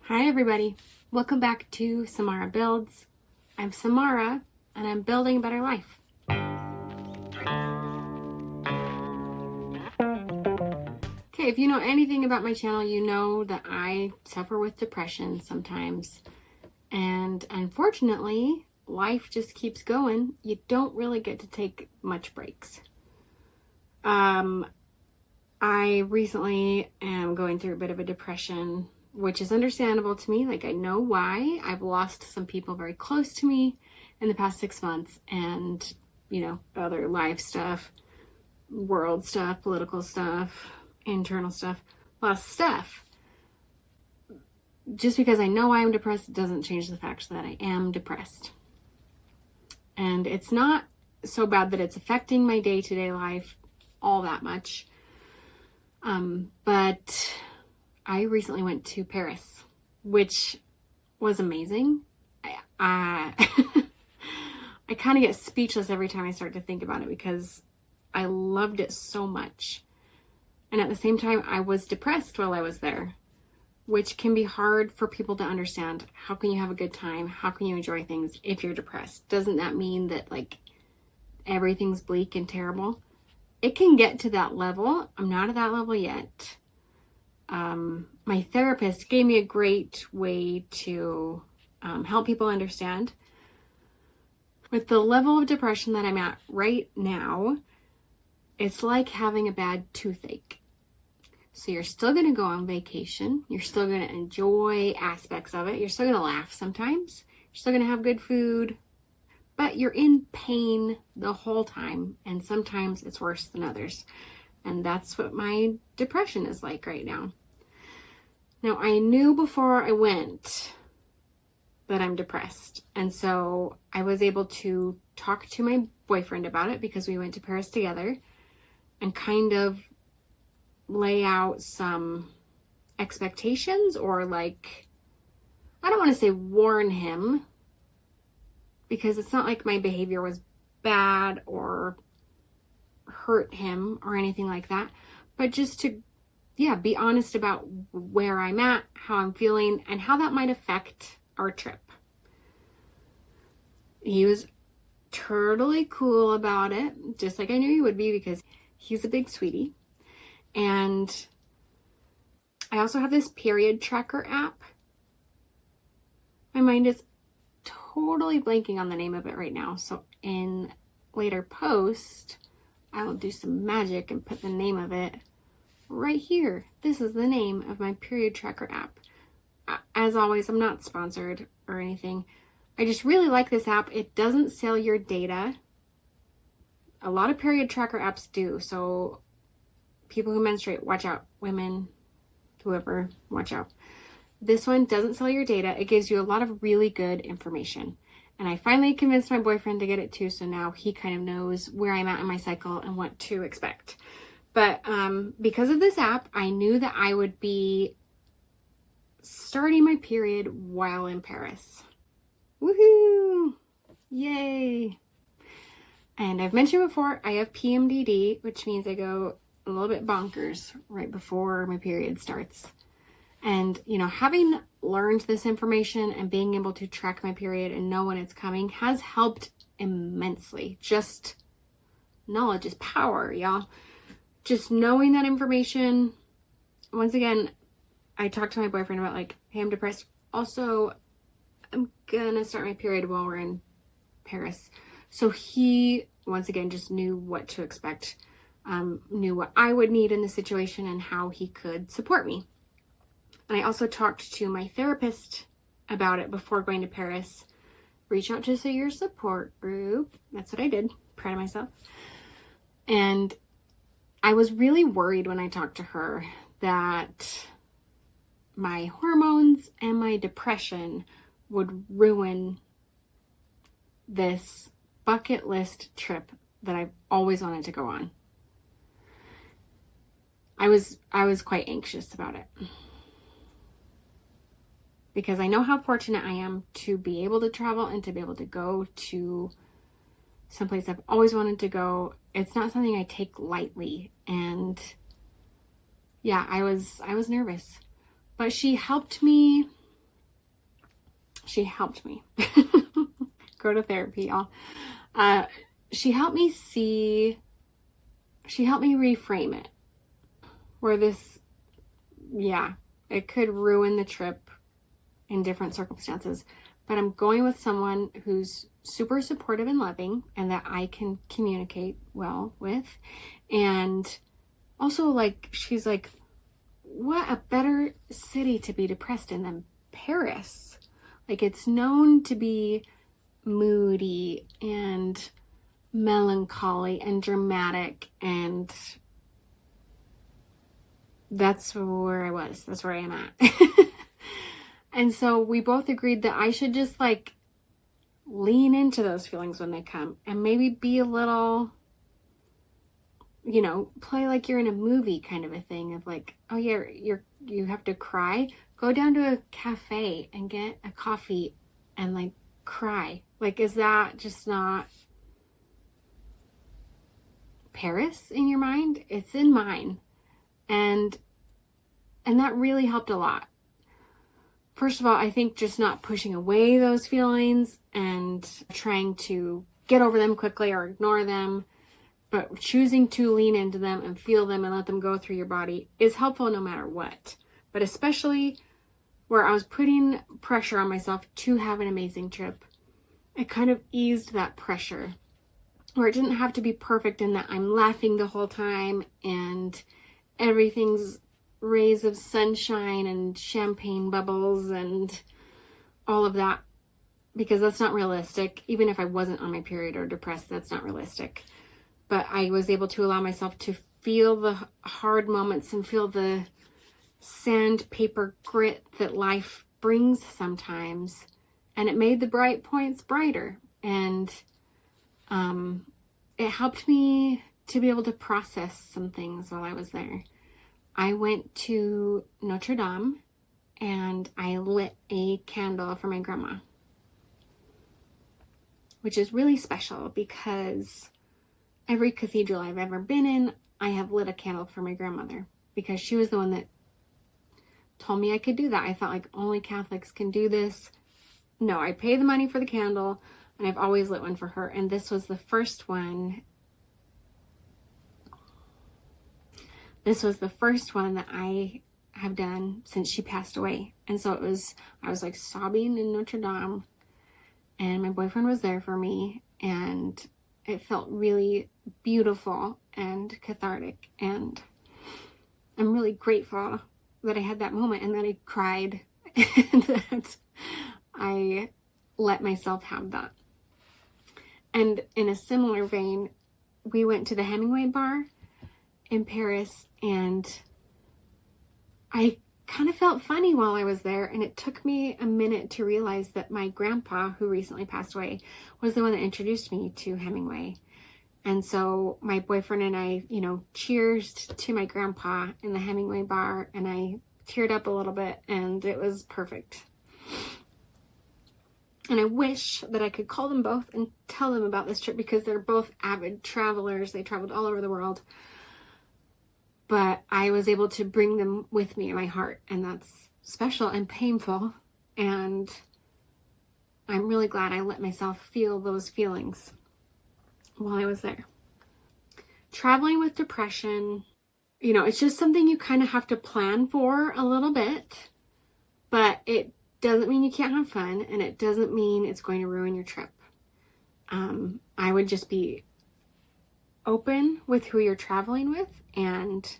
Hi everybody, welcome back to Samara Builds. I'm Samara and I'm building a better life. Okay, if you know anything about my channel, you know that I suffer with depression sometimes. And unfortunately, life just keeps going. You don't really get to take much breaks. I recently am going through a bit of a depression, which is understandable to me. Like, I know why. I've lost some people very close to me in the past 6 months, and, other life stuff, world stuff, political stuff, internal stuff, lots of stuff. Just because I know I'm depressed doesn't change the fact that I am depressed. And it's not so bad that it's affecting my day-to-day life all that much. But I recently went to Paris, which was amazing. I kind of get speechless every time I start to think about it because I loved it so much. And at the same time, I was depressed while I was there, which can be hard for people to understand. How can you have a good time? How can you enjoy things if you're depressed? Doesn't that mean that everything's bleak and terrible? It can get to that level. I'm not at that level yet. My therapist gave me a great way to help people understand. With the level of depression that I'm at right now, it's like having a bad toothache. So you're still going to go on vacation. You're still going to enjoy aspects of it. You're still going to laugh sometimes. You're still going to have good food. But you're in pain the whole time, and sometimes it's worse than others. And that's what my depression is like right now. Now, I knew before I went that I'm depressed. And so I was able to talk to my boyfriend about it because we went to Paris together and kind of lay out some expectations or I don't want to say warn him, because it's not like my behavior was bad or hurt him or anything like that. But just to, be honest about where I'm at, how I'm feeling, and how that might affect our trip. He was totally cool about it, just like I knew he would be because he's a big sweetie. And I also have this period tracker app. My mind is totally blanking on the name of it right now. So in later post, I will do some magic and put the name of it right here. This is the name of my period tracker app. As always, I'm not sponsored or anything. I just really like this app. It doesn't sell your data. A lot of period tracker apps do. So people who menstruate, watch out. Women, whoever, watch out. This one doesn't sell your data. It gives you a lot of really good information. And I finally convinced my boyfriend to get it too, so now he kind of knows where I'm at in my cycle and what to expect. But because of this app, I knew that I would be starting my period while in Paris. Woohoo! Yay! And I've mentioned before, I have PMDD, which means I go a little bit bonkers right before my period starts. And, having learned this information and being able to track my period and know when it's coming has helped immensely. Just knowledge is power, y'all. Just knowing that information. Once again, I talked to my boyfriend about hey, I'm depressed. Also, I'm gonna start my period while we're in Paris. So he, once again, just knew what to expect, knew what I would need in the situation and how he could support me. And I also talked to my therapist about it before going to Paris. Reach out to your support group. That's what I did. Proud of myself. And I was really worried when I talked to her that my hormones and my depression would ruin this bucket list trip that I've always wanted to go on. I was quite anxious about it. Because I know how fortunate I am to be able to travel and to be able to go to someplace I've always wanted to go. It's not something I take lightly. And I was nervous. But she helped me she helped me. Go to therapy, y'all. She helped me reframe it. Where this, yeah, it could ruin the trip in different circumstances. But I'm going with someone who's super supportive and loving and that I can communicate well with. And also, like, she's like, what a better city to be depressed in than Paris. Like, it's known to be moody and melancholy and dramatic, and that's where I was. That's where I am at. And so we both agreed that I should just like lean into those feelings when they come and maybe be a little, you know, play like you're in a movie kind of a thing of like, oh yeah, you have to cry. Go down to a cafe and get a coffee and like cry. Like, is that just not Paris in your mind? It's in mine. And that really helped a lot. First of all, I think just not pushing away those feelings and trying to get over them quickly or ignore them, but choosing to lean into them and feel them and let them go through your body is helpful no matter what. But especially where I was putting pressure on myself to have an amazing trip, it kind of eased that pressure, where it didn't have to be perfect in that I'm laughing the whole time and everything's rays of sunshine and champagne bubbles and all of that, because that's not realistic. Even if I wasn't on my period or depressed, that's not realistic. But I was able to allow myself to feel the hard moments and feel the sandpaper grit that life brings sometimes. And it made the bright points brighter. And it helped me to be able to process some things while I was there. I went to Notre Dame and I lit a candle for my grandma, which is really special because every cathedral I've ever been in, I have lit a candle for my grandmother because she was the one that told me I could do that. I thought like only Catholics can do this. No, I pay the money for the candle and I've always lit one for her. And this was the first one. This was the first one that I have done since she passed away. And so I was like sobbing in Notre Dame and my boyfriend was there for me and it felt really beautiful and cathartic. And I'm really grateful that I had that moment and that I cried and that I let myself have that. And in a similar vein, we went to the Hemingway bar in Paris and I kind of felt funny while I was there, and it took me a minute to realize that my grandpa, who recently passed away, was the one that introduced me to Hemingway. And so my boyfriend and I, you know, cheersed to my grandpa in the Hemingway bar, and I teared up a little bit, and it was perfect. And I wish that I could call them both and tell them about this trip because they're both avid travelers. They traveled all over the world. But I was able to bring them with me in my heart, and that's special and painful. And I'm really glad I let myself feel those feelings while I was there. Traveling with depression, you know, it's just something you kind of have to plan for a little bit, but it doesn't mean you can't have fun, and it doesn't mean it's going to ruin your trip. I would just be open with who you're traveling with and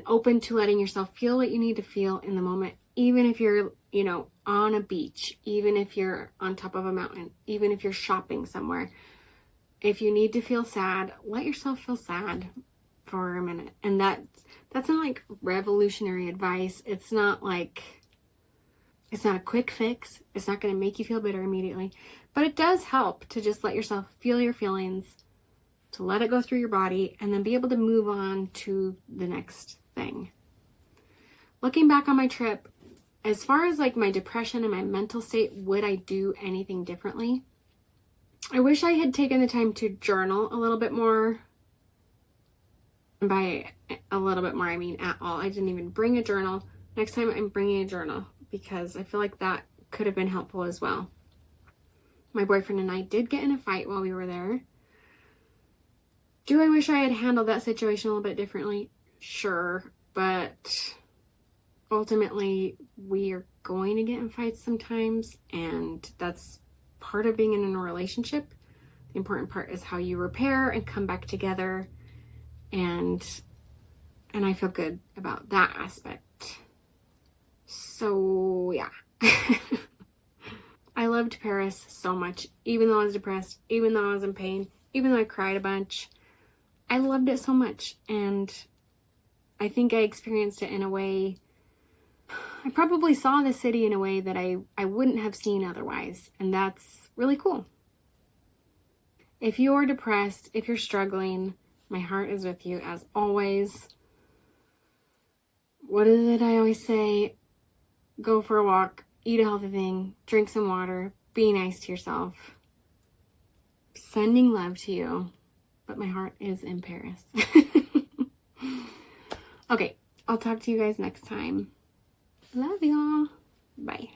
open to letting yourself feel what you need to feel in the moment, even if you're, you know, on a beach, even if you're on top of a mountain, even if you're shopping somewhere. If you need to feel sad, let yourself feel sad for a minute. And that's not like revolutionary advice. It's not a quick fix. It's not going to make you feel better immediately, but it does help to just let yourself feel your feelings, to let it go through your body, and then be able to move on to the next thing. Looking back on my trip, as far as like my depression and my mental state, would I do anything differently? I wish I had taken the time to journal a little bit more. By a little bit more, I mean at all. I didn't even bring a journal. Next time I'm bringing a journal because I feel like that could have been helpful as well. My boyfriend and I did get in a fight while we were there. Do I wish I had handled that situation a little bit differently? Sure, but ultimately we are going to get in fights sometimes, and that's part of being in a relationship. The important part is how you repair and come back together, and I feel good about that aspect. So yeah. I loved Paris so much, even though I was depressed, even though I was in pain, even though I cried a bunch. I loved it so much, and I think I experienced it in a way, I probably saw the city in a way that I wouldn't have seen otherwise, and that's really cool. If you're depressed, if you're struggling, my heart is with you as always. What is it I always say? Go for a walk, eat a healthy thing, drink some water, be nice to yourself. Sending love to you, but my heart is in Paris. Okay, I'll talk to you guys next time. Love y'all. Bye.